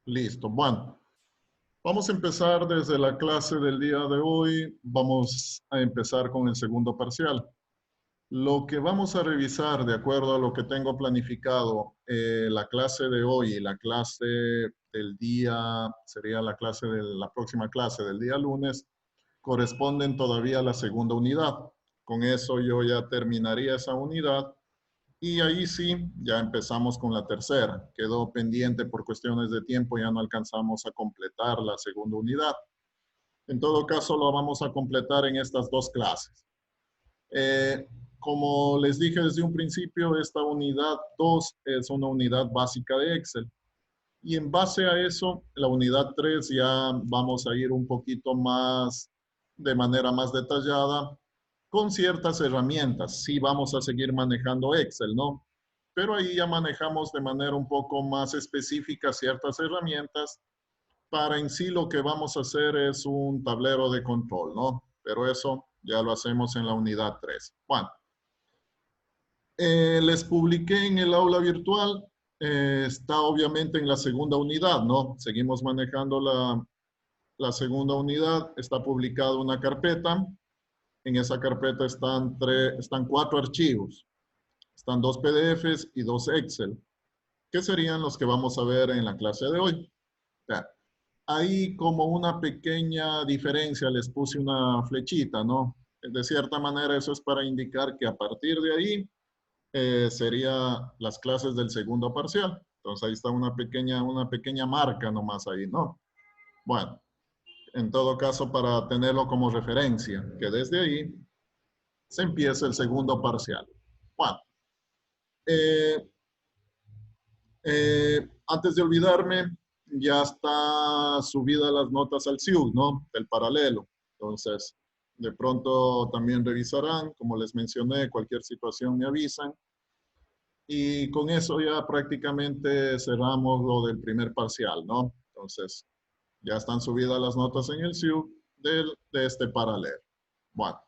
Listo. Bueno, vamos a empezar desde la clase del día de hoy. Vamos a empezar con el segundo parcial. Lo que vamos a revisar, de acuerdo a lo que tengo planificado, la clase de hoy y la clase del día, sería la clase de la próxima clase del día lunes, corresponden todavía a la segunda unidad. Con eso yo ya terminaría esa unidad. Y ahí sí, ya empezamos con la tercera. Quedó pendiente por cuestiones de tiempo, ya no alcanzamos a completar la segunda unidad. En todo caso, lo vamos a completar en estas dos clases. Como les dije desde un principio, esta unidad 2 es una unidad básica de Excel. Y en base a eso, la unidad 3 ya vamos a ir un poquito más, de manera más detallada, con ciertas herramientas. Sí vamos a seguir manejando Excel, ¿no? Pero ahí ya manejamos de manera un poco más específica ciertas herramientas. Para en sí lo que vamos a hacer es un tablero de control, ¿no? Pero eso ya lo hacemos en la unidad 3. Bueno, les publiqué en el aula virtual, está obviamente en la segunda unidad, ¿no? Seguimos manejando la segunda unidad, está publicada una carpeta, en esa carpeta están 4 archivos, están 2 PDFs y 2 Excel, que serían los que vamos a ver en la clase de hoy. Ya. Ahí como una pequeña diferencia les puse una flechita, ¿no? De cierta manera eso es para indicar que a partir de ahí sería las clases del segundo parcial. Entonces ahí está una pequeña marca nomás ahí, ¿no? Bueno, en todo caso para tenerlo como referencia, que desde ahí se empieza el segundo parcial. Bueno, eh, antes de olvidarme, ya está subida las notas al SIUC, ¿no? Del paralelo. Entonces, de pronto también revisarán, como les mencioné, cualquier situación me avisan. Y con eso ya prácticamente cerramos lo del primer parcial, ¿no? Entonces, ya están subidas las notas en el SIUC de este paralelo. Bueno,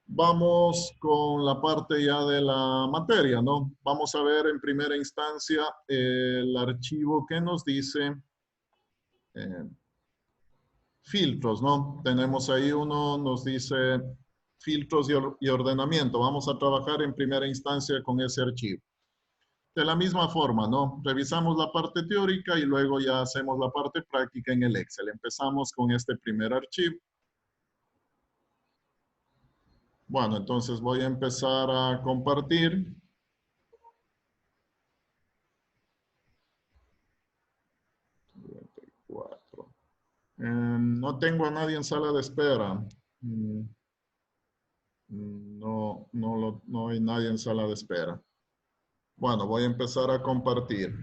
vamos con la parte ya de la materia, ¿no? Vamos a ver en primera instancia el archivo que nos dice eh, filtros, ¿no? Tenemos ahí uno, nos dice filtros y ordenamiento. Vamos a trabajar en primera instancia con ese archivo. De la misma forma, ¿no? Revisamos la parte teórica y luego ya hacemos la parte práctica en el Excel. Empezamos con este primer archivo. Bueno, entonces voy a empezar a compartir. No tengo a nadie en sala de espera. Mm, no hay nadie en sala de espera. Bueno, voy a empezar a compartir.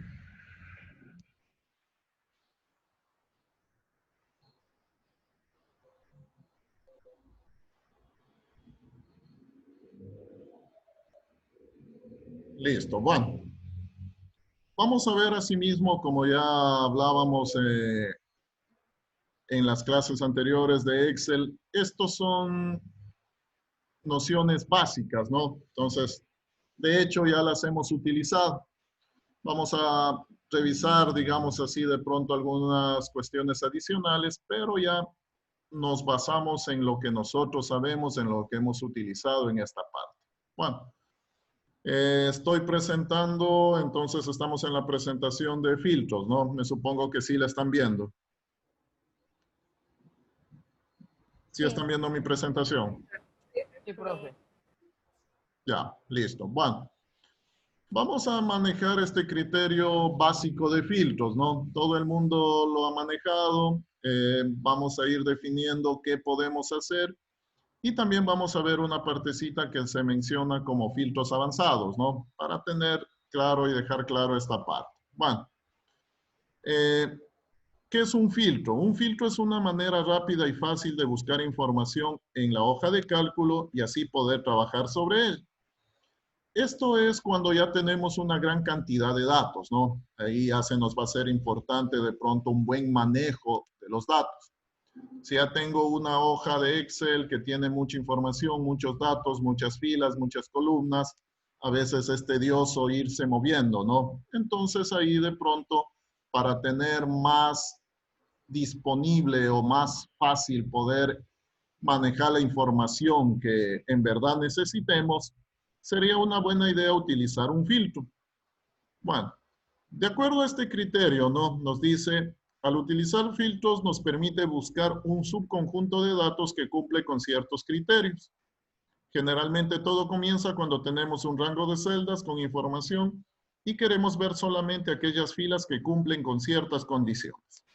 Listo. Bueno, vamos a ver asimismo, como ya hablábamos en las clases anteriores de Excel, estos son nociones básicas, ¿no? Entonces, de hecho, ya las hemos utilizado. Vamos a revisar, digamos así, de pronto algunas cuestiones adicionales, pero ya nos basamos en lo que nosotros sabemos, en lo que hemos utilizado en esta parte. Bueno, estoy presentando, entonces estamos en la presentación de filtros, ¿no? Me supongo que sí la están viendo. ¿Sí Sí, están viendo mi presentación? sí, profe. Ya, listo. Bueno, vamos a manejar este criterio básico de filtros, ¿no? Todo el mundo lo ha manejado. Vamos a ir definiendo qué podemos hacer y también vamos a ver una partecita que se menciona como filtros avanzados, ¿no? Para tener claro y dejar claro esta parte. Bueno, eh, ¿qué es un filtro? Un filtro es una manera rápida y fácil de buscar información en la hoja de cálculo y así poder trabajar sobre él. Esto es cuando ya tenemos una gran cantidad de datos, ¿no? Ahí ya se nos va a ser importante de pronto un buen manejo de los datos. Si ya tengo una hoja de Excel que tiene mucha información, muchos datos, muchas filas, muchas columnas, a veces es tedioso irse moviendo, ¿no? Entonces ahí de pronto para tener más disponible o más fácil poder manejar la información que en verdad necesitemos, sería una buena idea utilizar un filtro. Bueno, de acuerdo a este criterio, ¿no? Nos dice, al utilizar filtros nos permite buscar un subconjunto de datos que cumple con ciertos criterios. Generalmente todo comienza cuando tenemos un rango de celdas con información y queremos ver solamente aquellas filas que cumplen con ciertas condiciones.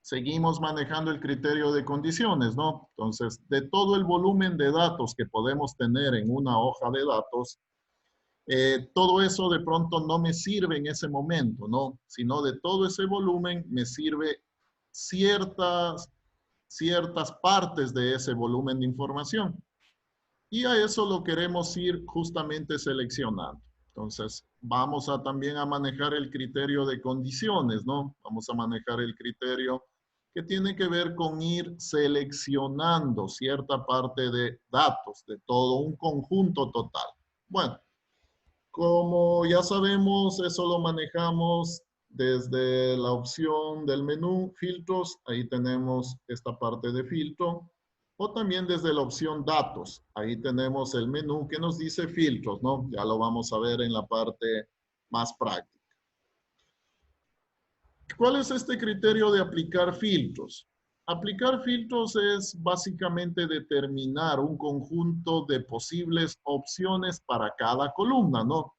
Seguimos manejando el criterio de condiciones, ¿no? Entonces, de todo el volumen de datos que podemos tener en una hoja de datos, todo eso de pronto no me sirve en ese momento, ¿no? Sino de todo ese volumen me sirve ciertas partes de ese volumen de información. Y a eso lo queremos ir justamente seleccionando. Entonces, vamos a también a manejar el criterio de condiciones, ¿no? Vamos a manejar el criterio que tiene que ver con ir seleccionando cierta parte de datos, de todo un conjunto total. Bueno, como ya sabemos, eso lo manejamos desde la opción del menú filtros. Ahí tenemos esta parte de filtro. O también desde la opción datos. Ahí tenemos el menú que nos dice filtros, ¿no? Ya lo vamos a ver en la parte más práctica. ¿Cuál es este criterio de aplicar filtros? Aplicar filtros es básicamente determinar un conjunto de posibles opciones para cada columna, ¿no?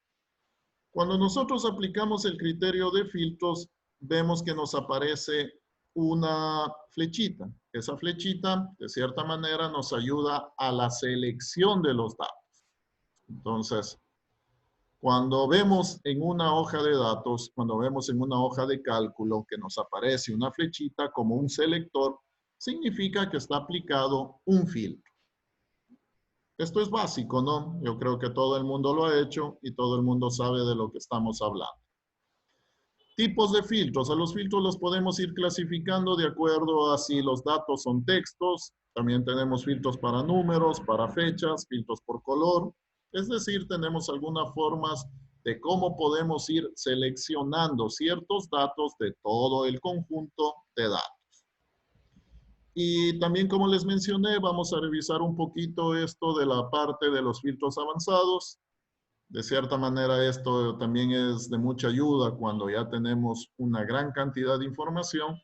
Cuando nosotros aplicamos el criterio de filtros, vemos que nos aparece una flechita. Esa flechita, de cierta manera, nos ayuda a la selección de los datos. Entonces, cuando vemos en una hoja de datos, cuando vemos en una hoja de cálculo que nos aparece una flechita como un selector, significa que está aplicado un filtro. Esto es básico, ¿no? Yo creo que todo el mundo lo ha hecho y todo el mundo sabe de lo que estamos hablando. Tipos de filtros. A los filtros los podemos ir clasificando de acuerdo a si los datos son textos. También tenemos filtros para números, para fechas, filtros por color. Es decir, tenemos algunas formas de cómo podemos ir seleccionando ciertos datos de todo el conjunto de datos. Y también, como les mencioné, vamos a revisar un poquito esto de la parte de los filtros avanzados. De cierta manera, esto también es de mucha ayuda cuando ya tenemos una gran cantidad de información.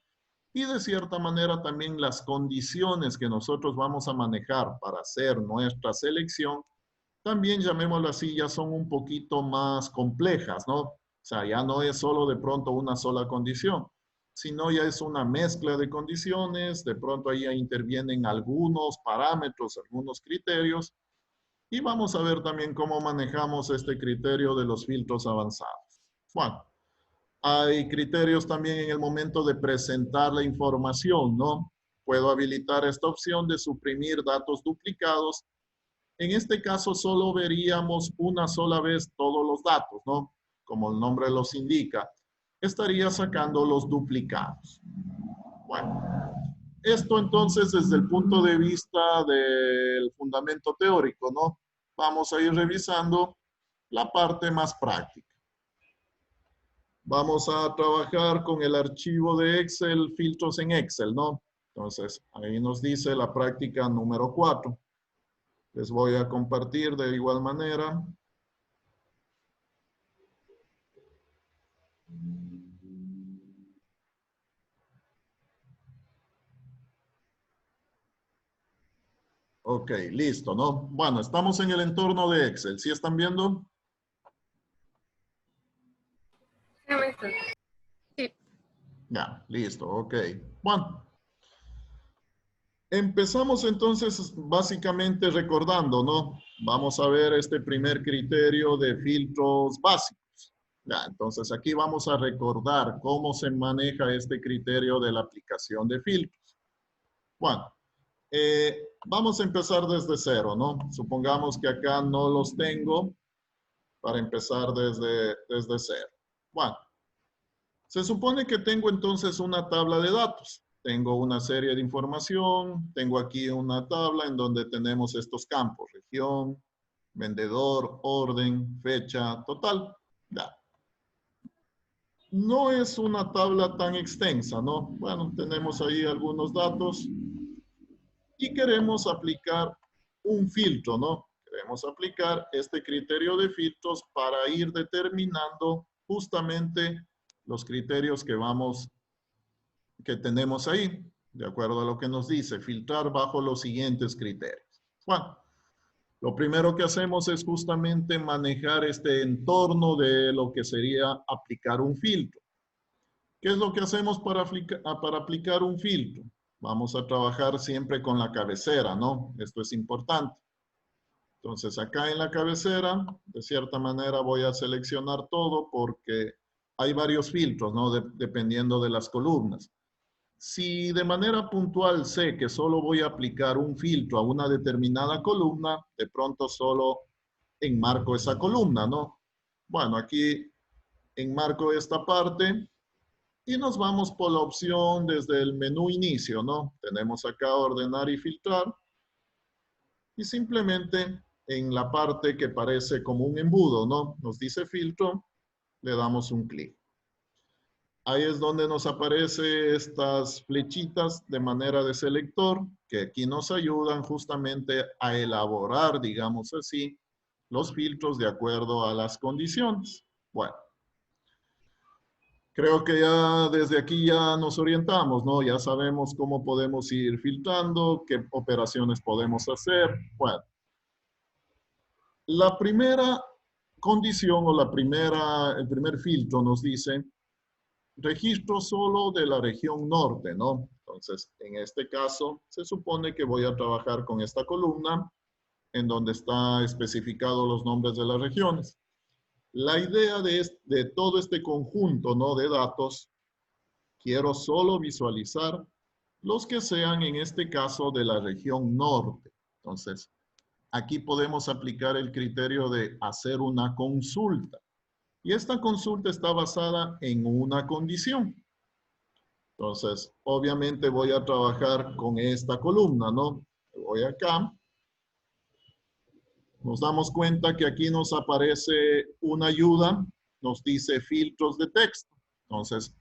Y de cierta manera también las condiciones que nosotros vamos a manejar para hacer nuestra selección, también llamémoslo así, ya son un poquito más complejas, ¿no? O sea, ya no es solo de pronto una sola condición, sino ya es una mezcla de condiciones, de pronto ahí intervienen algunos parámetros, algunos criterios, y vamos a ver también cómo manejamos este criterio de los filtros avanzados. Bueno, hay criterios también en el momento de presentar la información, ¿no? Puedo habilitar esta opción de suprimir datos duplicados. En este caso solo veríamos una sola vez todos los datos, ¿no? Como el nombre los indica. Estaría sacando los duplicados. Bueno, esto entonces desde el punto de vista del fundamento teórico, ¿no? Vamos a ir revisando la parte más práctica. Vamos a trabajar con el archivo de Excel, filtros en Excel, ¿no? Entonces, ahí nos dice la práctica número 4. Les voy a compartir de igual manera. Ok, listo, ¿no? Bueno, estamos en el entorno de Excel. ¿Sí están viendo? Sí. Ya, listo, ok. Bueno, empezamos entonces básicamente recordando, ¿no? Vamos a ver este primer criterio de filtros básicos. Ya, entonces aquí vamos a recordar cómo se maneja este criterio de la aplicación de filtros. Bueno, vamos a empezar desde cero, ¿no? Supongamos que acá no los tengo para empezar desde cero. Bueno, se supone que tengo entonces una tabla de datos. Tengo una serie de información, tengo aquí una tabla en donde tenemos estos campos, región, vendedor, orden, fecha, total. Ya. no es una tabla tan extensa, ¿no? Bueno, tenemos ahí algunos datos y queremos aplicar un filtro, ¿no? Queremos aplicar este criterio de filtros para ir determinando justamente los criterios que tenemos ahí, de acuerdo a lo que nos dice, filtrar bajo los siguientes criterios. Bueno, lo primero que hacemos es justamente manejar este entorno de lo que sería aplicar un filtro. ¿Qué es lo que hacemos para aplicar un filtro? Vamos a trabajar siempre con la cabecera, ¿no? Esto es importante. Entonces, acá en la cabecera, de cierta manera voy a seleccionar todo porque hay varios filtros, ¿no? Dependiendo de las columnas. Si de manera puntual sé que solo voy a aplicar un filtro a una determinada columna, de pronto solo enmarco esa columna, ¿no? Bueno, aquí enmarco esta parte y nos vamos por la opción desde el menú inicio, ¿no? Tenemos acá ordenar y filtrar y simplemente en la parte que parece como un embudo, ¿no? Nos dice filtro, le damos un clic. Ahí es donde nos aparecen estas flechitas de manera de selector, que aquí nos ayudan justamente a elaborar, digamos así, los filtros de acuerdo a las condiciones. Bueno, creo que ya desde aquí ya nos orientamos, ¿no? Ya sabemos cómo podemos ir filtrando, qué operaciones podemos hacer. Bueno, la primera condición o el primer filtro nos dice registro solo de la región norte, ¿no? Entonces, en este caso, se supone que voy a trabajar con esta columna en donde está especificado los nombres de las regiones. La idea de todo este conjunto, ¿no? De datos, quiero solo visualizar los que sean, en este caso, de la región norte. Entonces, aquí podemos aplicar el criterio de hacer una consulta. Y esta consulta está basada en una condición. Entonces, obviamente voy a trabajar con esta columna, ¿no? Voy acá. Nos damos cuenta que aquí nos aparece una ayuda, nos dice filtros de texto. Entonces,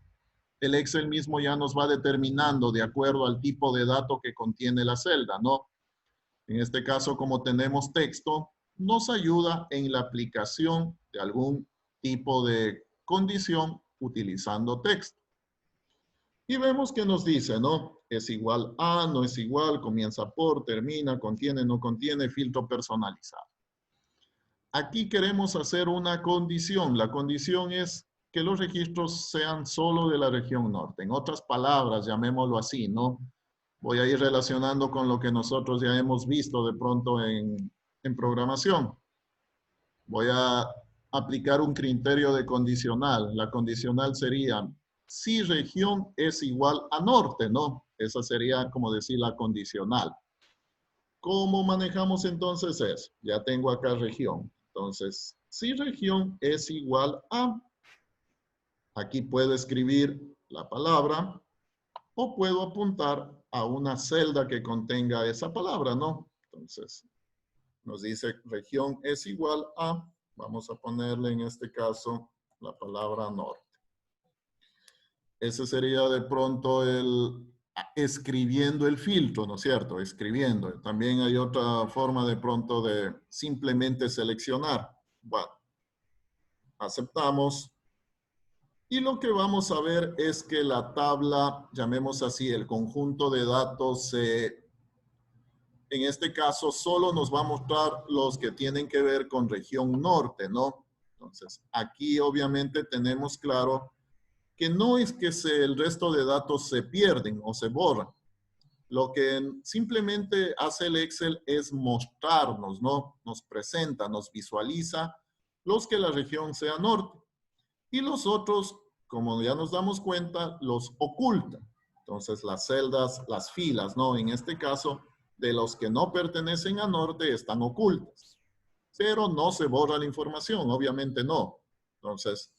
el Excel mismo ya nos va determinando de acuerdo al tipo de dato que contiene la celda, ¿no? En este caso, como tenemos texto, nos ayuda en la aplicación de algún tipo de condición utilizando texto. Y vemos que nos dice, ¿no? Es igual a, no es igual, comienza por, termina, contiene, no contiene, filtro personalizado. Aquí queremos hacer una condición. La condición es que los registros sean solo de la región norte. En otras palabras, llamémoslo así, ¿no? Voy a ir relacionando con lo que nosotros ya hemos visto de pronto en programación. Voy a aplicar un criterio de condicional. La condicional sería si región es igual a norte, ¿no? Esa sería, como decir, la condicional. ¿Cómo manejamos entonces eso? Ya tengo acá región. Entonces, si región es igual a, aquí puedo escribir la palabra o puedo apuntar a una celda que contenga esa palabra, ¿no? Entonces, nos dice región es igual a, vamos a ponerle en este caso la palabra norte. Ese sería de pronto el escribiendo el filtro, ¿no es cierto? Escribiendo. También hay otra forma de pronto de simplemente seleccionar. Bueno, aceptamos. Y lo que vamos a ver es que la tabla, llamemos así, el conjunto de datos, en este caso solo nos va a mostrar los que tienen que ver con región norte, ¿no? Entonces, aquí obviamente tenemos claro que no es que el resto de datos se pierden o se borran. Lo que simplemente hace el Excel es mostrarnos, ¿no? Nos presenta, nos visualiza los que la región sea norte. Y los otros, como ya nos damos cuenta, los oculta. Entonces, las celdas, las filas, ¿no? En este caso, de los que no pertenecen a norte están ocultas. Pero no se borra la información, obviamente no. Entonces,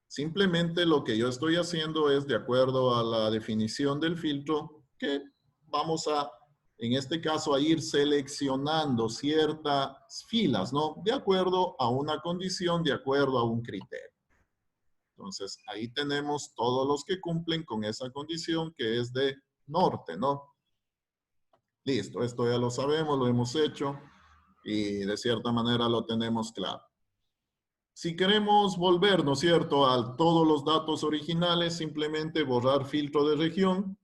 simplemente lo que yo estoy haciendo es de acuerdo a la definición del filtro que vamos a, en este caso, a ir seleccionando ciertas filas, ¿no? De acuerdo a una condición, de acuerdo a un criterio. Entonces, ahí tenemos todos los que cumplen con esa condición que es de norte, ¿no? Listo, esto ya lo sabemos, lo hemos hecho y de cierta manera lo tenemos claro. Si queremos volver, ¿no es cierto?, a todos los datos originales, simplemente borrar filtro de región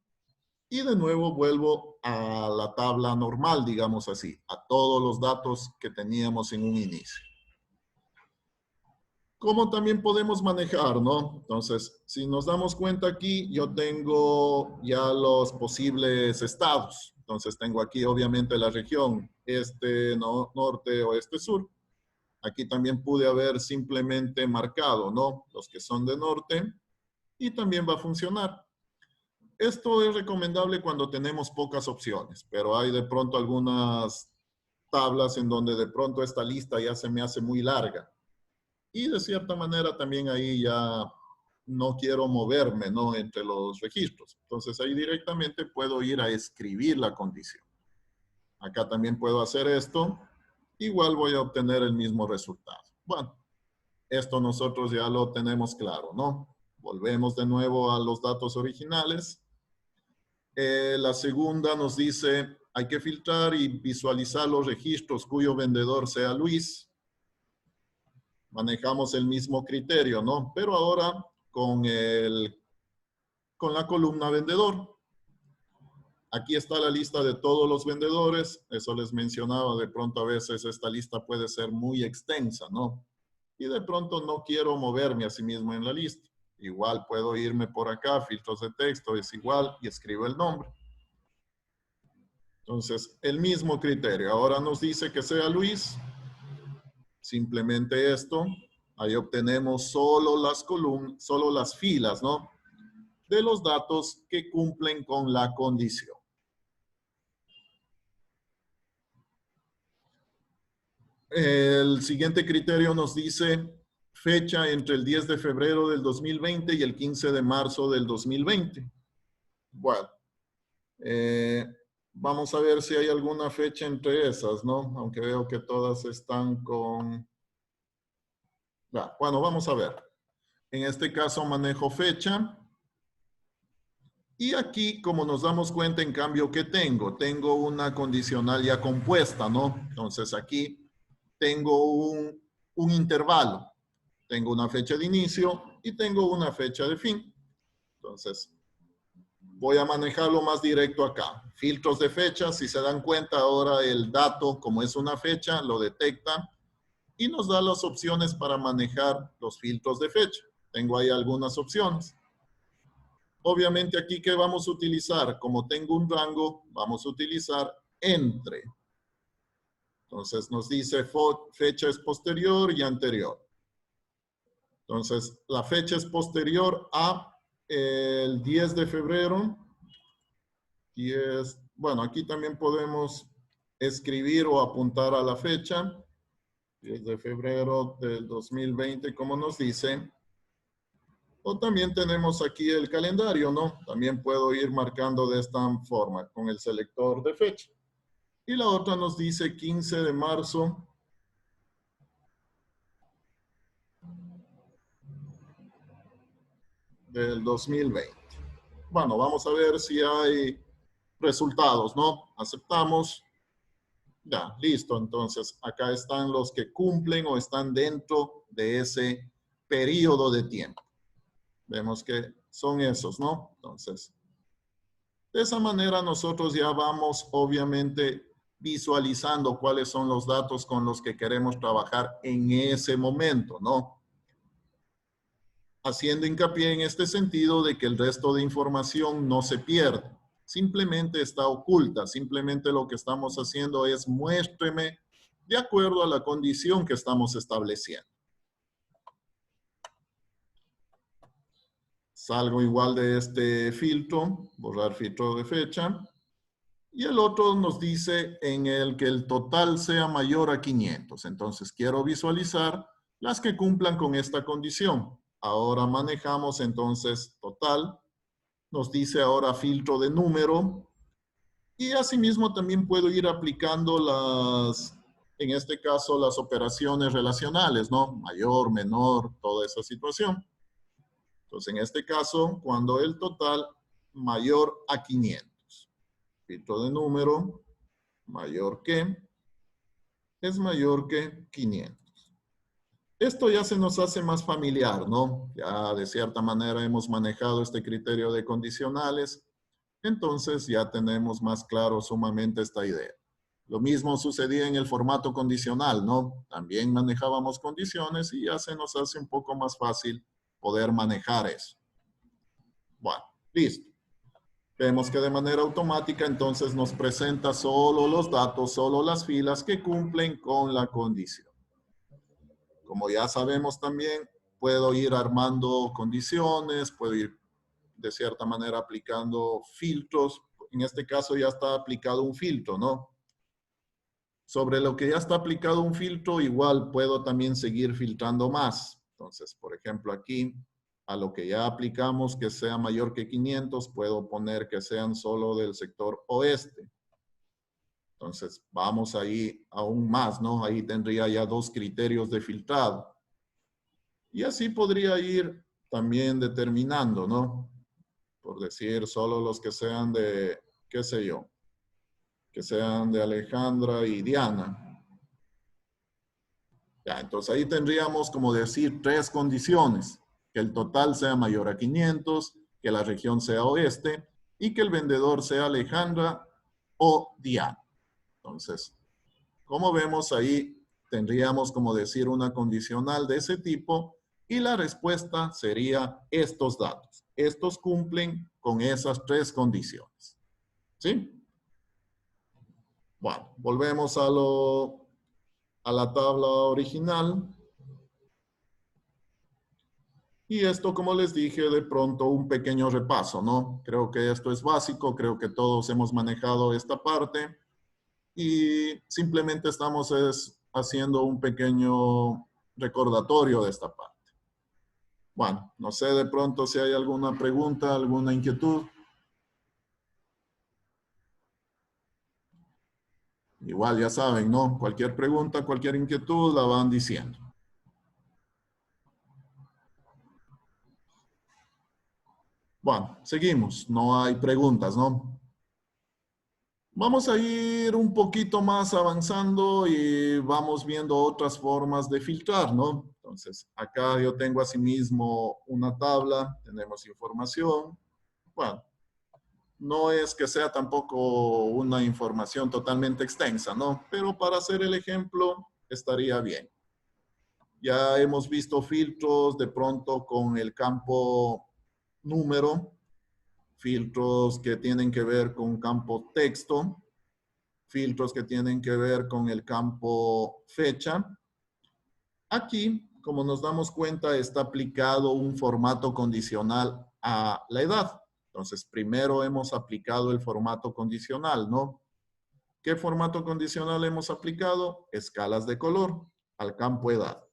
y de nuevo vuelvo a la tabla normal, digamos así, a todos los datos que teníamos en un inicio. ¿Cómo también podemos manejar, no? Entonces, si nos damos cuenta aquí, yo tengo ya los posibles estados. Entonces, tengo aquí obviamente la región este, no, norte, oeste, sur. Aquí también pude haber simplemente marcado, ¿no? Los que son de norte y también va a funcionar. Esto es recomendable cuando tenemos pocas opciones, pero hay de pronto algunas tablas en donde de pronto esta lista ya se me hace muy larga. Y de cierta manera también ahí ya no quiero moverme, ¿no?, entre los registros. Entonces ahí directamente puedo ir a escribir la condición. Acá también puedo hacer esto. Igual voy a obtener el mismo resultado. Bueno, esto nosotros ya lo tenemos claro, ¿no? Volvemos de nuevo a los datos originales. La segunda nos dice, hay que filtrar y visualizar los registros cuyo vendedor sea Luis. Manejamos el mismo criterio, ¿no? Pero ahora con la columna vendedor. Aquí está la lista de todos los vendedores. Eso les mencionaba, de pronto a veces esta lista puede ser muy extensa, ¿no? Y de pronto no quiero moverme a sí mismo en la lista. Igual puedo irme por acá, filtros de texto, es igual, y escribo el nombre. Entonces, el mismo criterio. Ahora nos dice que sea Luis. Simplemente esto. Ahí obtenemos solo las columnas, solo las filas, ¿no?, de los datos que cumplen con la condición. El siguiente criterio nos dice fecha entre el 10 de febrero del 2020 y el 15 de marzo del 2020. Bueno, vamos a ver si hay alguna fecha entre esas, ¿no? Aunque veo que todas están con... Bueno, vamos a ver. En este caso manejo fecha. Y aquí, como nos damos cuenta, en cambio, ¿qué tengo? Tengo una condicional ya compuesta, ¿no? Entonces aquí tengo un intervalo. Tengo una fecha de inicio y tengo una fecha de fin. Entonces, voy a manejarlo más directo acá. Filtros de fecha, si se dan cuenta ahora el dato, como es una fecha, lo detecta y nos da las opciones para manejar los filtros de fecha. Tengo ahí algunas opciones. Obviamente aquí, ¿qué vamos a utilizar? Como tengo un rango, vamos a utilizar entre. Entonces nos dice fecha es posterior y anterior. Entonces la fecha es posterior a el 10 de febrero. Bueno, aquí también podemos escribir o apuntar a la fecha. 10 de febrero del 2020, como nos dice. O también tenemos aquí el calendario, ¿no? También puedo ir marcando de esta forma con el selector de fecha. Y la otra nos dice 15 de marzo del 2020. Bueno, vamos a ver si hay resultados, ¿no? Aceptamos. Ya, listo. Entonces, acá están los que cumplen o están dentro de ese periodo de tiempo. Vemos que son esos, ¿no? Entonces, de esa manera nosotros ya vamos obviamente visualizando cuáles son los datos con los que queremos trabajar en ese momento, ¿no? Haciendo hincapié en este sentido de que el resto de información no se pierde. Simplemente está oculta. Simplemente lo que estamos haciendo es muéstreme de acuerdo a la condición que estamos estableciendo. Salgo igual de este filtro, borrar filtro de fecha. Y el otro nos dice en el que el total sea mayor a 500. Entonces quiero visualizar las que cumplan con esta condición. Ahora manejamos entonces total. Nos dice ahora filtro de número. Y asimismo también puedo ir aplicando en este caso, las operaciones relacionales, ¿no? Mayor, menor, toda esa situación. Entonces, en este caso, cuando el total mayor a 500. Filtro de número mayor que es mayor que 500. Esto ya se nos hace más familiar, ¿no? Ya de cierta manera hemos manejado este criterio de condicionales, entonces ya tenemos más claro sumamente esta idea. Lo mismo sucedía en el formato condicional, ¿no? También manejábamos condiciones y ya se nos hace un poco más fácil poder manejar eso. Bueno, listo. Vemos que de manera automática entonces nos presenta solo los datos, solo las filas que cumplen con la condición. Como ya sabemos también, puedo ir armando condiciones, puedo ir de cierta manera aplicando filtros. En este caso ya está aplicado un filtro, ¿no? Sobre lo que ya está aplicado un filtro, igual puedo también seguir filtrando más. Entonces, por ejemplo, aquí, a lo que ya aplicamos que sea mayor que 500, puedo poner que sean solo del sector oeste. Entonces, vamos ahí aún más, ¿no? Ahí tendría ya dos criterios de filtrado. Y así podría ir también determinando, ¿no? Por decir, solo los que sean de, qué sé yo, que sean de Alejandra y Diana. Ya, entonces ahí tendríamos, como decir, tres condiciones. Que el total sea mayor a 500, que la región sea oeste y que el vendedor sea Alejandra o Diana. Entonces, como vemos ahí, tendríamos, como decir, una condicional de ese tipo y la respuesta sería estos datos. Estos cumplen con esas tres condiciones. ¿Sí? Bueno, volvemos a la tabla original. Y esto, como les dije, de pronto un pequeño repaso, ¿no? Creo que esto es básico, creo que todos hemos manejado esta parte y simplemente estamos haciendo un pequeño recordatorio de esta parte. Bueno, no sé de pronto si hay alguna pregunta, alguna inquietud. Igual ya saben, ¿no? Cualquier pregunta, cualquier inquietud la van diciendo. Bueno, seguimos. No hay preguntas, ¿no? Vamos a ir un poquito más avanzando y vamos viendo otras formas de filtrar, ¿no? Entonces, acá yo tengo asimismo una tabla, tenemos información. Bueno, no es que sea tampoco una información totalmente extensa, ¿no? Pero para hacer el ejemplo estaría bien. Ya hemos visto filtros de pronto con el campo número, filtros que tienen que ver con campo texto, filtros que tienen que ver con el campo fecha. Aquí, como nos damos cuenta, está aplicado un formato condicional a la edad. Entonces, primero hemos aplicado el formato condicional, ¿no? ¿Qué formato condicional hemos aplicado? Escalas de color al campo edad.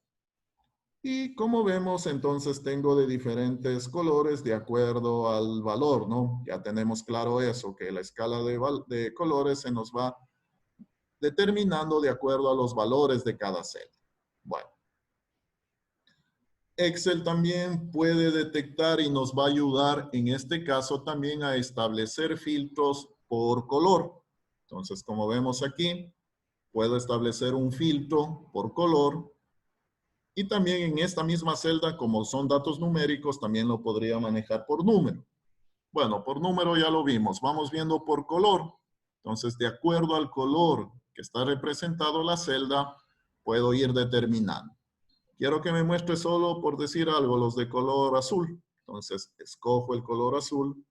Y como vemos, entonces tengo de diferentes colores de acuerdo al valor, ¿no? Ya tenemos claro eso, que la escala de colores se nos va determinando de acuerdo a los valores de cada celda. Bueno, Excel también puede detectar y nos va a ayudar en este caso también a establecer filtros por color. Entonces, como vemos aquí, puedo establecer un filtro por color y también en esta misma celda, como son datos numéricos, también lo podría manejar por número. Bueno, por número ya lo vimos. Vamos viendo por color. Entonces, de acuerdo al color que está representado la celda, puedo ir determinando. Quiero que me muestre solo, por decir algo, los de color azul. Entonces, escojo el color azul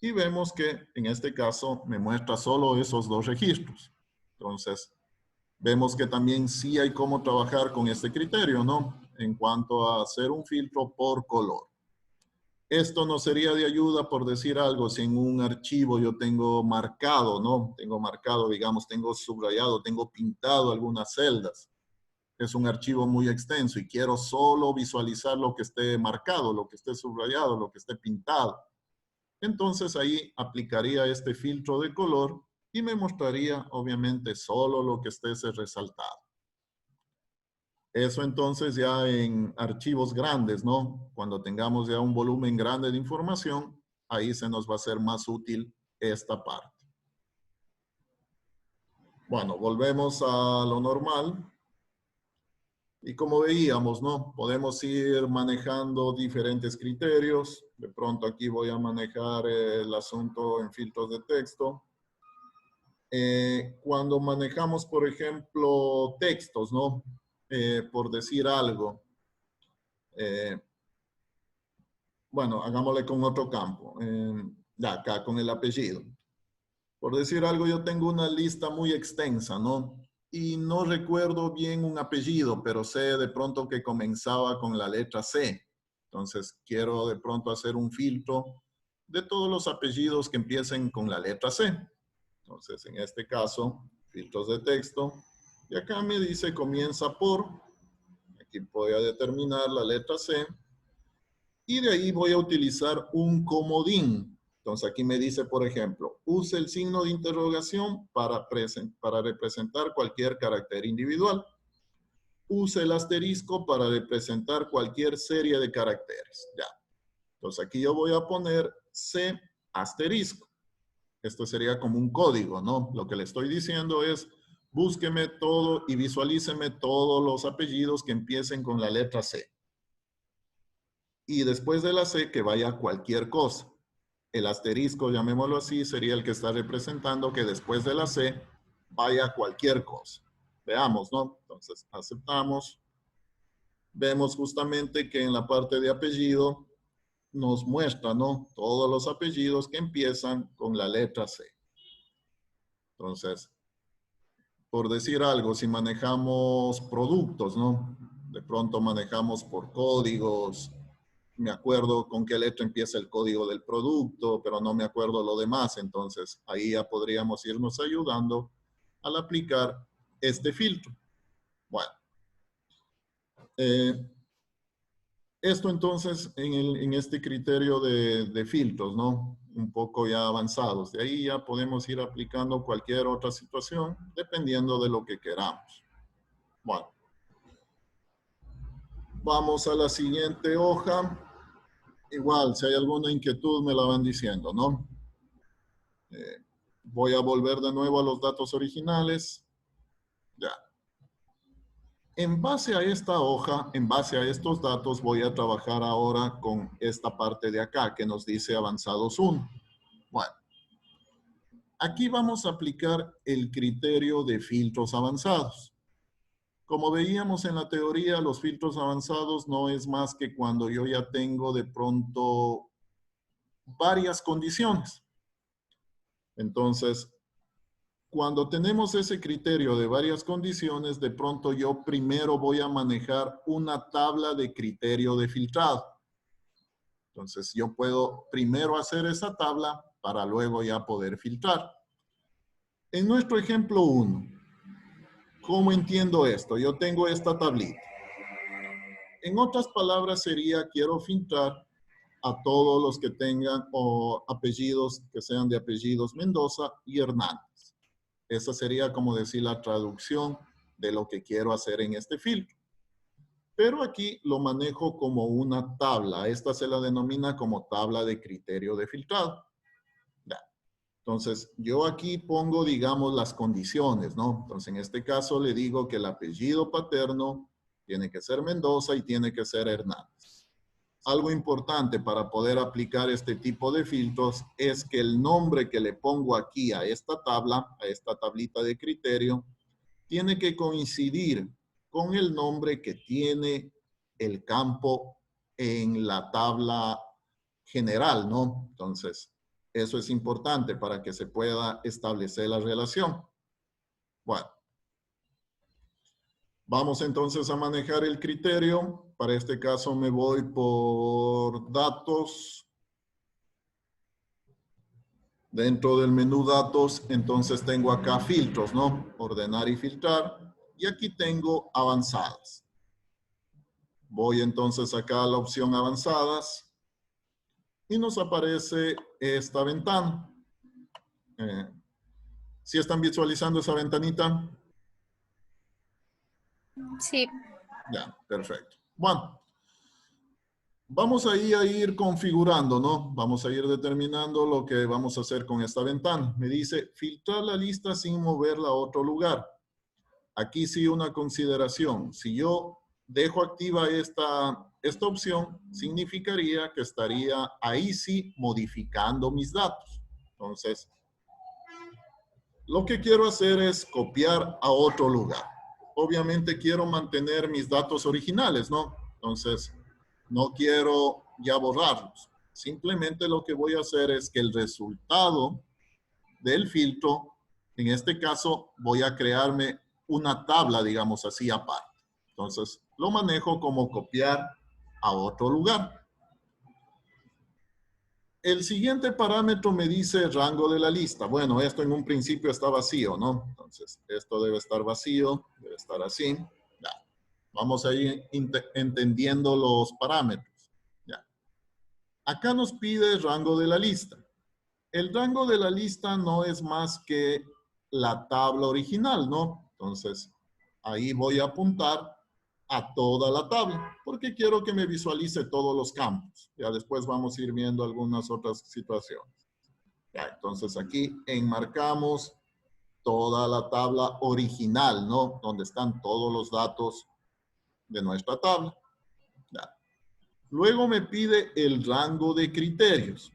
y vemos que en este caso me muestra solo esos dos registros. Entonces, vemos que también sí hay cómo trabajar con este criterio, ¿no? En cuanto a hacer un filtro por color. Esto no sería de ayuda por decir algo si en un archivo yo tengo marcado, ¿no? Tengo marcado, digamos, tengo subrayado, tengo pintado algunas celdas. Es un archivo muy extenso y quiero solo visualizar lo que esté marcado, lo que esté subrayado, lo que esté pintado. Entonces ahí aplicaría este filtro de color y me mostraría obviamente solo lo que esté resaltado. Eso entonces ya en archivos grandes, ¿no? Cuando tengamos ya un volumen grande de información, ahí se nos va a ser más útil esta parte. Bueno, volvemos a lo normal. Y como veíamos, ¿no? Podemos ir manejando diferentes criterios. De pronto aquí voy a manejar el asunto en filtros de texto. Cuando manejamos, por ejemplo, textos, ¿no? Por decir algo. Bueno, hagámosle con otro campo. Ya acá, con el apellido. Por decir algo, yo tengo una lista muy extensa, ¿no? Y no recuerdo bien un apellido, pero sé de pronto que comenzaba con la letra C. Entonces, quiero de pronto hacer un filtro de todos los apellidos que empiecen con la letra C. Entonces, en este caso, filtros de texto. Y acá me dice comienza por. Aquí voy a determinar la letra C. Y de ahí voy a utilizar un comodín. Entonces aquí me dice, por ejemplo, use el signo de interrogación para representar cualquier carácter individual. Use el asterisco para representar cualquier serie de caracteres. Ya. Entonces aquí yo voy a poner C asterisco. Esto sería como un código, ¿no? Lo que le estoy diciendo es, búsqueme todo y visualíceme todos los apellidos que empiecen con la letra C. Y después de la C que vaya cualquier cosa. El asterisco, llamémoslo así, sería el que está representando que después de la C vaya cualquier cosa. Veamos, ¿no? Entonces, aceptamos. Vemos justamente que en la parte de apellido nos muestra, ¿no? Todos los apellidos que empiezan con la letra C. Entonces, por decir algo, si manejamos productos, ¿no? De pronto manejamos por códigos. Me acuerdo con qué letra empieza el código del producto, pero no me acuerdo lo demás. Entonces, ahí ya podríamos irnos ayudando al aplicar este filtro. Bueno, esto entonces en este criterio de filtros, ¿no? Un poco ya avanzados. De ahí ya podemos ir aplicando cualquier otra situación dependiendo de lo que queramos. Bueno, vamos a la siguiente hoja. Igual, si hay alguna inquietud me la van diciendo, ¿no? Voy a volver de nuevo a los datos originales. Ya. En base a esta hoja, en base a estos datos, voy a trabajar ahora con esta parte de acá que nos dice avanzados 1. Bueno, aquí vamos a aplicar el criterio de filtros avanzados. Como veíamos en la teoría, los filtros avanzados no es más que cuando yo ya tengo de pronto varias condiciones. Entonces, cuando tenemos ese criterio de varias condiciones, de pronto yo primero voy a manejar una tabla de criterio de filtrado. Entonces yo puedo primero hacer esa tabla para luego ya poder filtrar. En nuestro ejemplo 1, ¿cómo entiendo esto? Yo tengo esta tablita. En otras palabras sería, quiero filtrar a todos los que tengan o apellidos que sean de apellidos Mendoza y Hernández. Esa sería como decir la traducción de lo que quiero hacer en este filtro. Pero aquí lo manejo como una tabla. Esta se la denomina como tabla de criterio de filtrado. Ya. Entonces, yo aquí pongo, digamos, las condiciones, ¿no? Entonces, en este caso le digo que el apellido paterno tiene que ser Mendoza y tiene que ser Hernández. Algo importante para poder aplicar este tipo de filtros es que el nombre que le pongo aquí a esta tabla, a esta tablita de criterio, tiene que coincidir con el nombre que tiene el campo en la tabla general, ¿no? Entonces, eso es importante para que se pueda establecer la relación. Bueno, vamos entonces a manejar el criterio. Para este caso me voy por datos. Dentro del menú datos, entonces tengo acá filtros, ¿no? Ordenar y filtrar. Y aquí tengo avanzadas. Voy entonces acá a la opción avanzadas. Y nos aparece esta ventana. ¿Sí están visualizando esa ventanita? Sí. Ya, perfecto. Bueno, vamos ahí a ir configurando, ¿no? Vamos a ir determinando lo que vamos a hacer con esta ventana. Me dice filtrar la lista sin moverla a otro lugar. Aquí sí una consideración. Si yo dejo activa esta opción, significaría que estaría ahí sí modificando mis datos. Entonces, lo que quiero hacer es copiar a otro lugar. Obviamente quiero mantener mis datos originales, ¿no? Entonces, no quiero ya borrarlos. Simplemente lo que voy a hacer es que el resultado del filtro, en este caso, voy a crearme una tabla, digamos así, aparte. Entonces, lo manejo como copiar a otro lugar. El siguiente parámetro me dice rango de la lista. Bueno, esto en un principio está vacío, ¿no? Entonces, esto debe estar vacío, debe estar así. Ya. Vamos a ir entendiendo los parámetros. Ya. Acá nos pide rango de la lista. El rango de la lista no es más que la tabla original, ¿no? Entonces, ahí voy a apuntar a toda la tabla, porque quiero que me visualice todos los campos. Ya después vamos a ir viendo algunas otras situaciones. Ya, entonces aquí enmarcamos toda la tabla original, ¿no? Donde están todos los datos de nuestra tabla. Ya. Luego me pide el rango de criterios.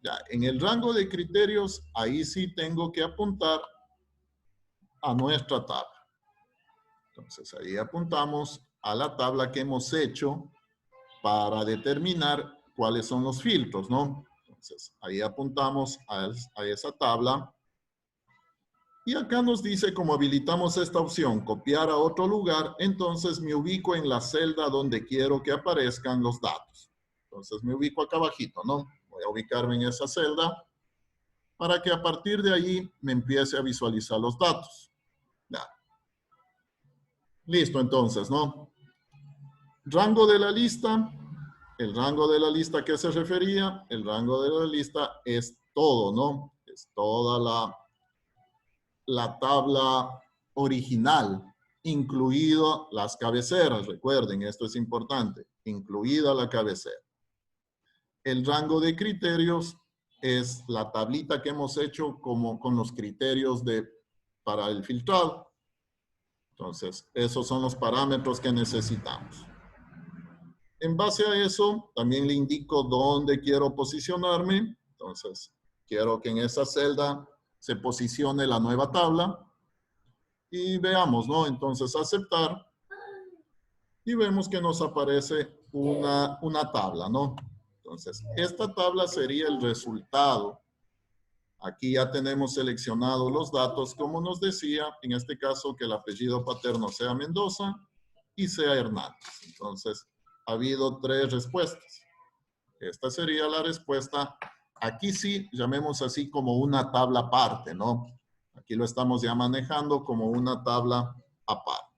Ya, en el rango de criterios, ahí sí tengo que apuntar a nuestra tabla. Entonces, ahí apuntamos a la tabla que hemos hecho para determinar cuáles son los filtros, ¿no? Entonces, ahí apuntamos a esa tabla. Y acá nos dice, como habilitamos esta opción, copiar a otro lugar, entonces me ubico en la celda donde quiero que aparezcan los datos. Entonces, me ubico acá abajito, ¿no? Voy a ubicarme en esa celda para que a partir de ahí me empiece a visualizar los datos. Ya. Listo, entonces, ¿no? Rango de la lista. El rango de la lista a qué se refería, el rango de la lista es todo, ¿no? Es toda la tabla original, incluido las cabeceras. Recuerden, esto es importante, incluida la cabecera. El rango de criterios es la tablita que hemos hecho como con los criterios para el filtrado. Entonces, esos son los parámetros que necesitamos. En base a eso, también le indico dónde quiero posicionarme. Entonces, quiero que en esa celda se posicione la nueva tabla. Y veamos, ¿no? Entonces, aceptar. Y vemos que nos aparece una tabla, ¿no? Entonces, esta tabla sería el resultado. Aquí ya tenemos seleccionados los datos, como nos decía, en este caso que el apellido paterno sea Mendoza y sea Hernández. Entonces, ha habido 3 respuestas. Esta sería la respuesta. Aquí sí, llamemos así como una tabla aparte, ¿no? Aquí lo estamos ya manejando como una tabla aparte.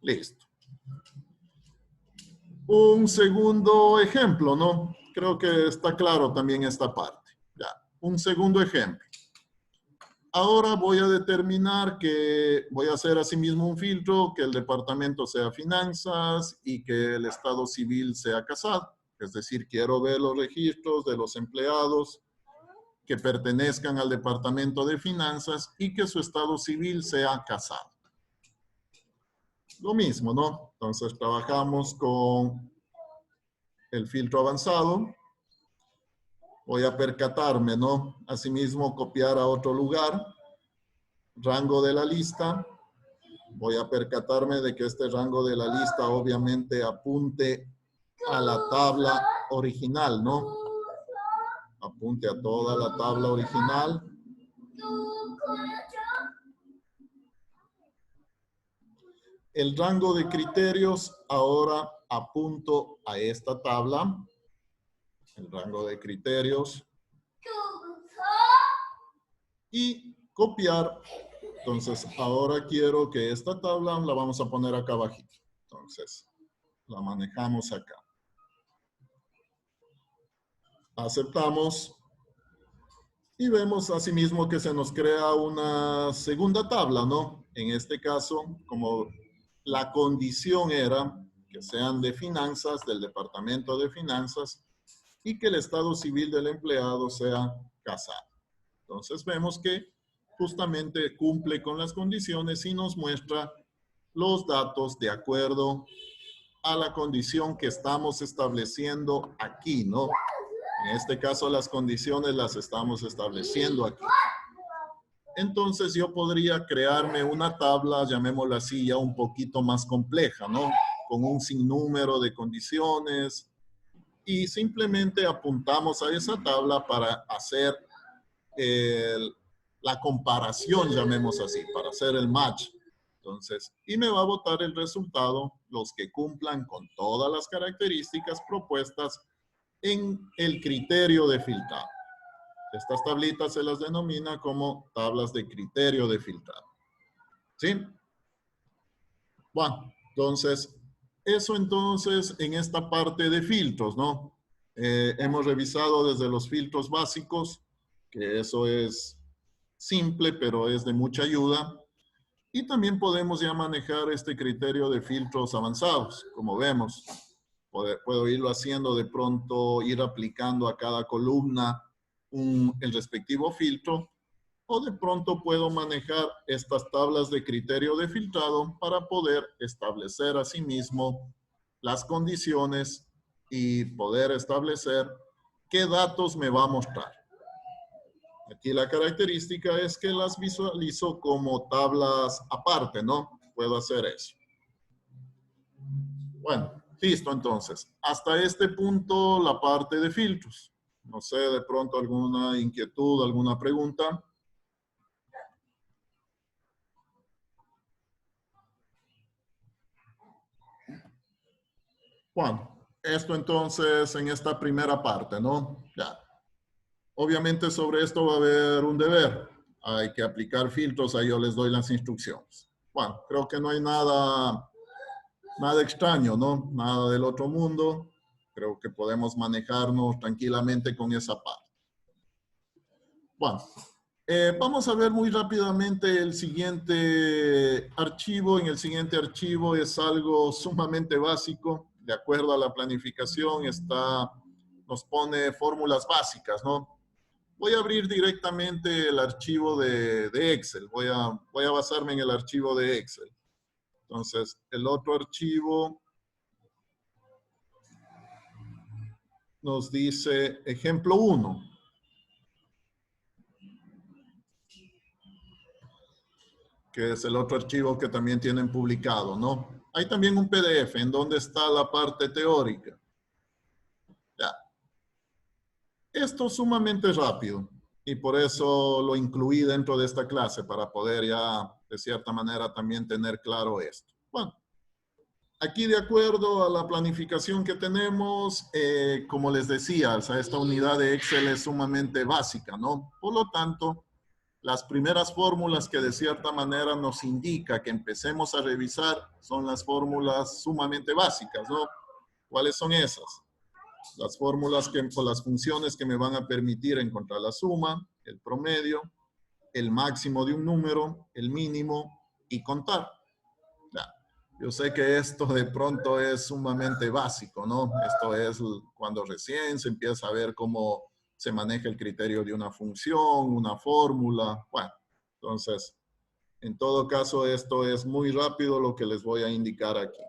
Listo. Un segundo ejemplo, ¿no? Creo que está claro también esta parte. Ya, un segundo ejemplo. Ahora voy a determinar que voy a hacer asimismo un filtro, que el departamento sea finanzas y que el estado civil sea casado. Es decir, quiero ver los registros de los empleados que pertenezcan al departamento de finanzas y que su estado civil sea casado. Lo mismo, ¿no? Entonces trabajamos con el filtro avanzado. Voy a percatarme, ¿no? Asimismo, copiar a otro lugar. Rango de la lista. Voy a percatarme de que este rango de la lista obviamente apunte a la tabla original, ¿no? Apunte a toda la tabla original. El rango de criterios, ahora apunto a esta tabla. El rango de criterios. Y copiar. Entonces, ahora quiero que esta tabla la vamos a poner acá abajito. Entonces, la manejamos acá. Aceptamos. Y vemos asimismo que se nos crea una segunda tabla, ¿no? En este caso, como la condición era que sean de finanzas, del departamento de finanzas, y que el estado civil del empleado sea casado. Entonces vemos que justamente cumple con las condiciones y nos muestra los datos de acuerdo a la condición que estamos estableciendo aquí, ¿no? En este caso las condiciones las estamos estableciendo aquí. Entonces yo podría crearme una tabla, llamémosla así, ya un poquito más compleja, ¿no? Con un sinnúmero de condiciones y simplemente apuntamos a esa tabla para hacer la comparación, llamemos así, para hacer el match. Entonces, y me va a botar el resultado, los que cumplan con todas las características propuestas en el criterio de filtrado. Estas tablitas se las denomina como tablas de criterio de filtrado. ¿Sí? Bueno, entonces, eso entonces en esta parte de filtros, ¿no? Hemos revisado desde los filtros básicos, que eso es simple, pero es de mucha ayuda. Y también podemos ya manejar este criterio de filtros avanzados, como vemos. Puedo irlo haciendo de pronto, ir aplicando a cada columna el respectivo filtro, o de pronto puedo manejar estas tablas de criterio de filtrado para poder establecer asimismo las condiciones y poder establecer qué datos me va a mostrar. Aquí la característica es que las visualizo como tablas aparte, ¿no? Puedo hacer eso. Bueno, listo entonces. Hasta este punto la parte de filtros. No sé, de pronto alguna inquietud, alguna pregunta. Bueno, esto entonces en esta primera parte, ¿no? Ya. Obviamente sobre esto va a haber un deber. Hay que aplicar filtros, ahí yo les doy las instrucciones. Bueno, creo que no hay nada extraño, ¿no? Nada del otro mundo. Creo que podemos manejarnos tranquilamente con esa parte. Bueno, vamos a ver muy rápidamente el siguiente archivo. En el siguiente archivo es algo sumamente básico. De acuerdo a la planificación, nos pone fórmulas básicas, ¿no? Voy a abrir directamente el archivo de Excel. Voy a basarme en el archivo de Excel. Entonces, el otro archivo nos dice ejemplo 1. Que es el otro archivo que también tienen publicado, ¿no? Hay también un PDF en donde está la parte teórica. Ya. Esto es sumamente rápido y por eso lo incluí dentro de esta clase para poder ya, de cierta manera, también tener claro esto. Bueno, aquí de acuerdo a la planificación que tenemos, como les decía, o sea, esta unidad de Excel es sumamente básica, ¿no? Por lo tanto, las primeras fórmulas que de cierta manera nos indica que empecemos a revisar son las fórmulas sumamente básicas, ¿no? ¿Cuáles son esas? Las fórmulas o las funciones que me van a permitir encontrar la suma, el promedio, el máximo de un número, el mínimo y contar. Ya. Yo sé que esto de pronto es sumamente básico, ¿no? Esto es cuando recién se empieza a ver cómo se maneja el criterio de una función, una fórmula. Bueno, entonces, en todo caso, esto es muy rápido lo que les voy a indicar aquí.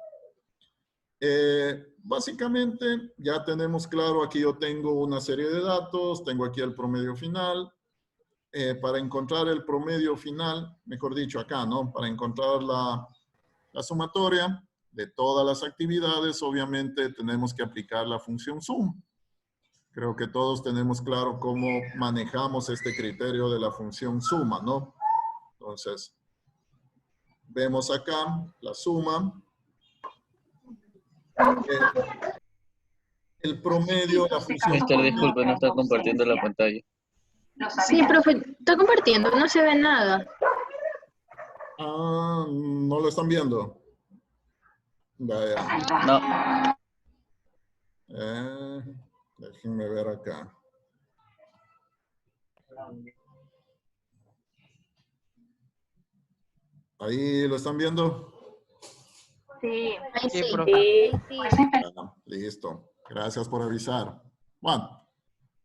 Básicamente, ya tenemos claro, aquí yo tengo una serie de datos, tengo aquí el promedio final. Para encontrar el promedio final, mejor dicho acá, ¿no? Para encontrar la sumatoria de todas las actividades, obviamente tenemos que aplicar la función sum. Creo que todos tenemos claro cómo manejamos este criterio de la función suma, ¿no? Entonces, vemos acá la suma. El promedio, la función Mister, promedio. disculpe, no está compartiendo la pantalla. Sí, profe, está compartiendo, no se ve nada. Ah, no lo están viendo. Vaya. No. Déjenme ver acá. Ahí lo están viendo. Sí, ahí Sí, sí. profe. Ah, listo. Gracias por avisar. Bueno,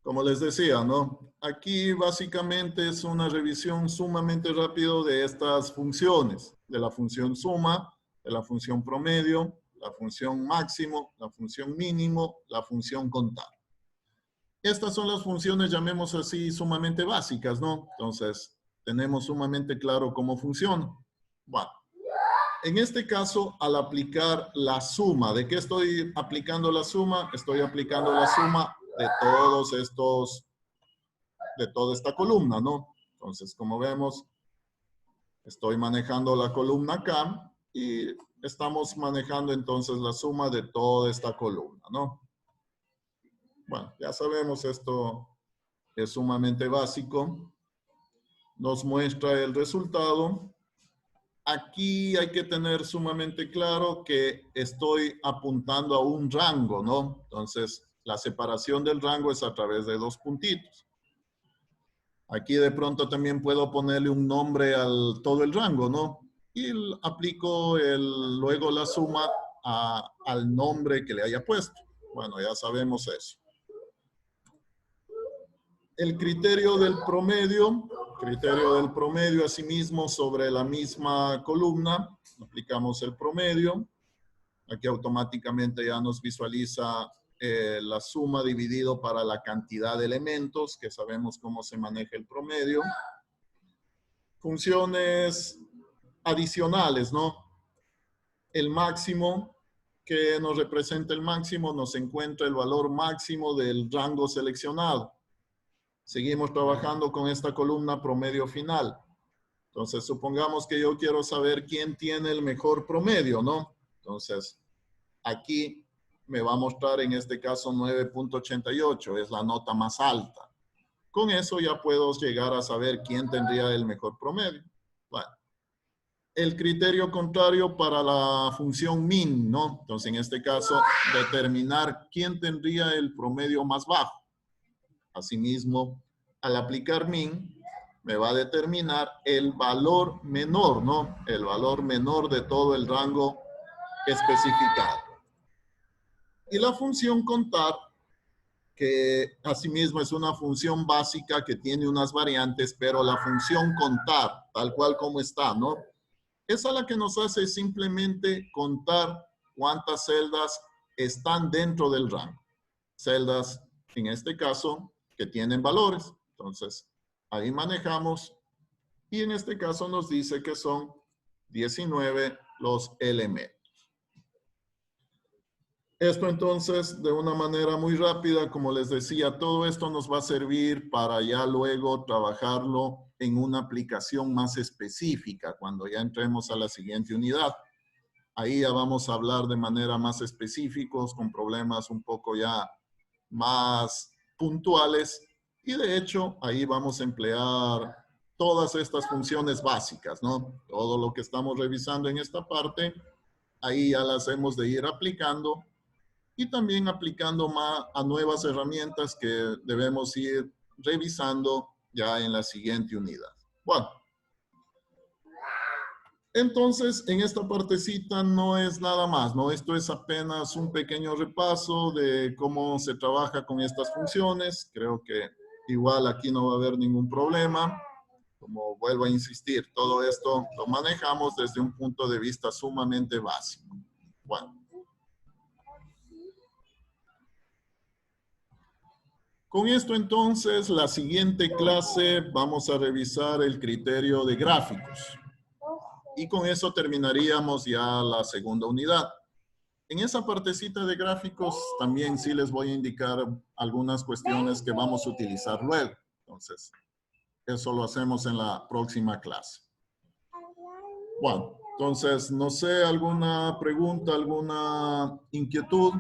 como les decía, ¿no? Aquí básicamente es una revisión sumamente rápido de estas funciones, de la función suma, de la función promedio, la función máximo, la función mínimo, la función contar. Estas son las funciones, llamemos así, sumamente básicas, ¿no? Entonces, tenemos sumamente claro cómo funciona. Bueno, en este caso, al aplicar la suma, ¿de qué estoy aplicando la suma? Estoy aplicando la suma de todos estos, de toda esta columna, ¿no? Entonces, como vemos, estoy manejando la columna acá y estamos manejando entonces la suma de toda esta columna, ¿no? Bueno, ya sabemos, esto es sumamente básico. Nos muestra el resultado. Aquí hay que tener sumamente claro que estoy apuntando a un rango, ¿no? Entonces, la separación del rango es a través de dos puntitos. Aquí de pronto también puedo ponerle un nombre al todo el rango, ¿no? Y aplico luego la suma al nombre que le haya puesto. Bueno, ya sabemos eso. El criterio del promedio asimismo sobre la misma columna, aplicamos el promedio. Aquí automáticamente ya nos visualiza la suma dividido para la cantidad de elementos, que sabemos cómo se maneja el promedio. Funciones adicionales, ¿no? El máximo, que nos representa el máximo, nos encuentra el valor máximo del rango seleccionado. Seguimos trabajando con esta columna promedio final. Entonces, supongamos que yo quiero saber quién tiene el mejor promedio, ¿no? Entonces, aquí me va a mostrar en este caso 9.88, es la nota más alta. Con eso ya puedo llegar a saber quién tendría el mejor promedio. Bueno, el criterio contrario para la función min, ¿no? Entonces, en este caso, determinar quién tendría el promedio más bajo. Asimismo, al aplicar min, me va a determinar el valor menor, ¿no? El valor menor de todo el rango especificado. Y la función contar, que asimismo es una función básica que tiene unas variantes, pero la función contar, tal cual como está, ¿no? Esa la que nos hace simplemente contar cuántas celdas están dentro del rango. Celdas, en este caso, que tienen valores. Entonces, ahí manejamos y en este caso nos dice que son 19 los elementos. Esto entonces, de una manera muy rápida, como les decía, todo esto nos va a servir para ya luego trabajarlo en una aplicación más específica, cuando ya entremos a la siguiente unidad. Ahí ya vamos a hablar de manera más específicos, con problemas un poco ya más puntuales. Y de hecho, ahí vamos a emplear todas estas funciones básicas, ¿no? Todo lo que estamos revisando en esta parte, ahí ya las hemos de ir aplicando y también aplicando más a nuevas herramientas que debemos ir revisando ya en la siguiente unidad. Bueno, entonces en esta partecita no es nada más, ¿no? Esto es apenas un pequeño repaso de cómo se trabaja con estas funciones. Creo que igual aquí no va a haber ningún problema. Como vuelvo a insistir, todo esto lo manejamos desde un punto de vista sumamente básico. Bueno. Con esto entonces, la siguiente clase vamos a revisar el criterio de gráficos. Y con eso terminaríamos ya la segunda unidad. En esa partecita de gráficos también sí les voy a indicar algunas cuestiones que vamos a utilizar luego. Entonces, eso lo hacemos en la próxima clase. Bueno, entonces, no sé, alguna pregunta, alguna inquietud.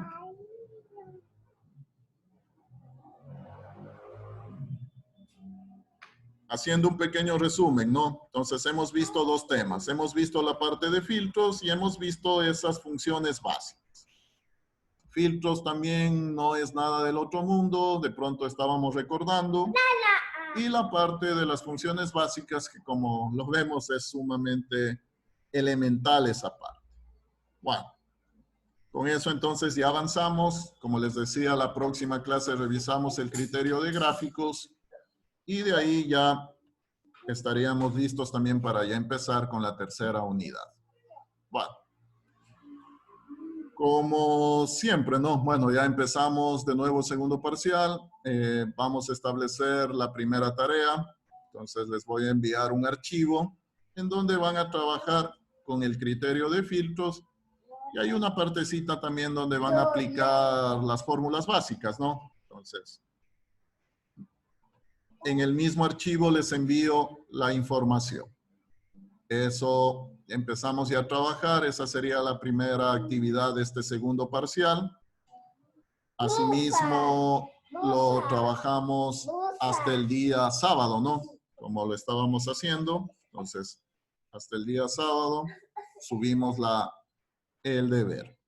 Haciendo un pequeño resumen, ¿no? Entonces hemos visto dos temas. Hemos visto la parte de filtros y hemos visto esas funciones básicas. Filtros también no es nada del otro mundo, de pronto estábamos recordando. Y la parte de las funciones básicas que como lo vemos es sumamente elemental esa parte. Bueno, con eso entonces ya avanzamos. Como les decía, la próxima clase revisamos el criterio de gráficos y de ahí ya estaríamos listos también para ya empezar con la tercera unidad. Bueno, como siempre, ¿no? Bueno, ya empezamos de nuevo segundo parcial. Vamos a establecer la primera tarea. Entonces les voy a enviar un archivo en donde van a trabajar con el criterio de filtros. Y hay una partecita también donde van a aplicar las fórmulas básicas, ¿no? Entonces, en el mismo archivo les envío la información. Eso empezamos ya a trabajar. Esa sería la primera actividad de este segundo parcial. Asimismo, lo trabajamos hasta el día sábado, ¿no? Como lo estábamos haciendo. Entonces, hasta el día sábado subimos el deber.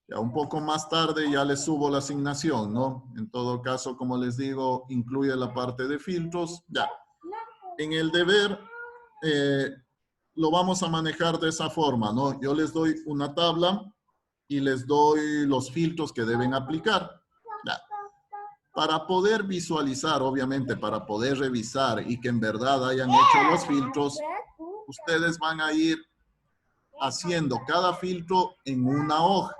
Ya un poco más tarde ya les subo la asignación, ¿no? En todo caso, como les digo, incluye la parte de filtros. Ya. En el deber lo vamos a manejar de esa forma, ¿no? Yo les doy una tabla y les doy los filtros que deben aplicar. Ya. Para poder visualizar, obviamente, para poder revisar y que en verdad hayan hecho los filtros, ustedes van a ir haciendo cada filtro en una hoja.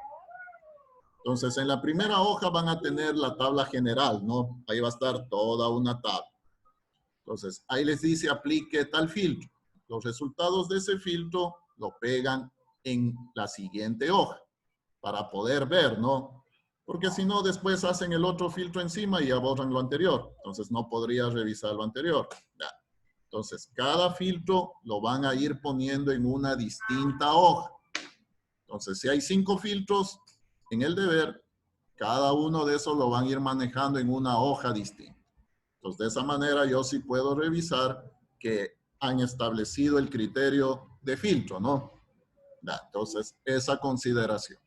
Entonces, en la primera hoja van a tener la tabla general, ¿no? Ahí va a estar toda una tabla. Entonces, ahí les dice aplique tal filtro. Los resultados de ese filtro lo pegan en la siguiente hoja para poder ver, ¿no? Porque si no, después hacen el otro filtro encima y ya borran lo anterior. Entonces, no podría revisar lo anterior. Ya. Entonces, cada filtro lo van a ir poniendo en una distinta hoja. Entonces, si hay 5 filtros en el deber, cada uno de esos lo van a ir manejando en una hoja distinta. Entonces, de esa manera yo sí puedo revisar que han establecido el criterio de filtro, ¿no? Ya, entonces, esa consideración.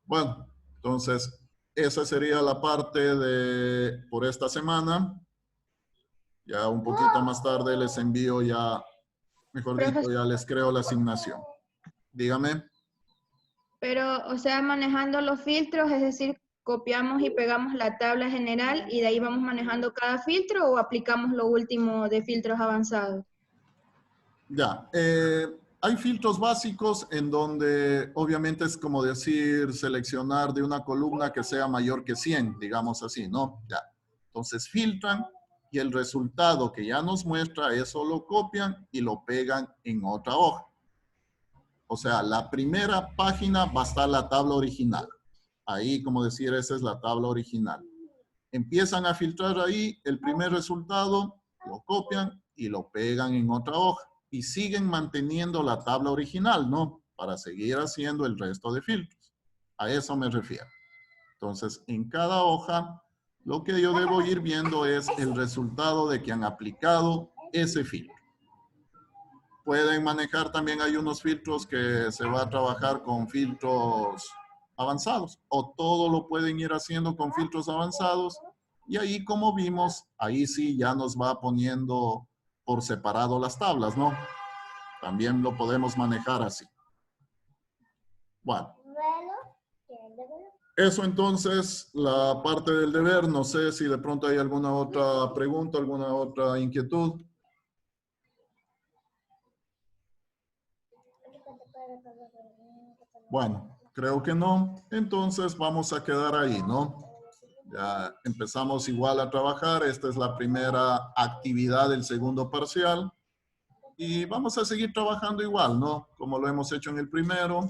Bueno, entonces, esa sería la parte de por esta semana. Ya un poquito más tarde les envío ya, mejor dicho, ya les creo la asignación. Dígame. Pero, o sea, manejando los filtros, es decir, copiamos y pegamos la tabla general y de ahí vamos manejando cada filtro o aplicamos lo último de filtros avanzados. Ya, hay filtros básicos en donde obviamente es como decir seleccionar de una columna que sea mayor que 100, digamos así, ¿no? Ya. Entonces filtran y el resultado que ya nos muestra, eso lo copian y lo pegan en otra hoja. O sea, la primera página va a estar la tabla original. Ahí, como decir, esa es la tabla original. Empiezan a filtrar ahí el primer resultado, lo copian y lo pegan en otra hoja. Y siguen manteniendo la tabla original, ¿no? Para seguir haciendo el resto de filtros. A eso me refiero. Entonces, en cada hoja, lo que yo debo ir viendo es el resultado de que han aplicado ese filtro. Pueden manejar también, hay unos filtros que se va a trabajar con filtros avanzados o todo lo pueden ir haciendo con filtros avanzados y ahí como vimos, ahí sí ya nos va poniendo por separado las tablas, ¿no? También lo podemos manejar así. Bueno. Eso entonces, la parte del deber, no sé si de pronto hay alguna otra pregunta, alguna otra inquietud. Bueno, creo que no. Entonces vamos a quedar ahí, ¿no? Ya empezamos igual a trabajar. Esta es la primera actividad del segundo parcial. Y vamos a seguir trabajando igual, ¿no? Como lo hemos hecho en el primero.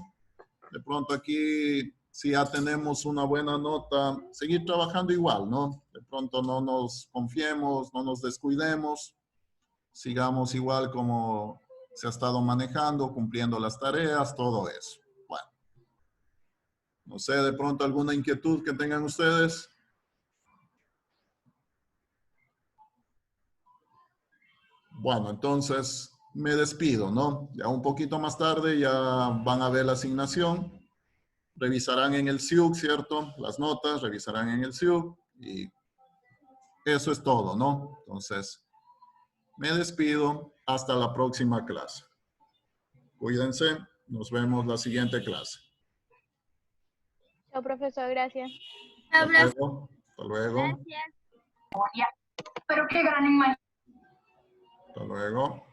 De pronto aquí, si ya tenemos una buena nota, seguir trabajando igual, ¿no? De pronto no nos confiemos, no nos descuidemos. Sigamos igual como se ha estado manejando, cumpliendo las tareas, todo eso. Bueno. No sé, de pronto alguna inquietud que tengan ustedes. Bueno, entonces me despido, ¿no? Ya un poquito más tarde ya van a ver la asignación. Revisarán en el SIUC, ¿cierto? Las notas, revisarán en el SIUC y eso es todo, ¿no? Entonces, me despido. Hasta la próxima clase. Cuídense. Nos vemos la siguiente clase. Chao, profesor, gracias. Hasta luego. Hasta luego. Gracias. Pero qué gran imagen. Hasta luego.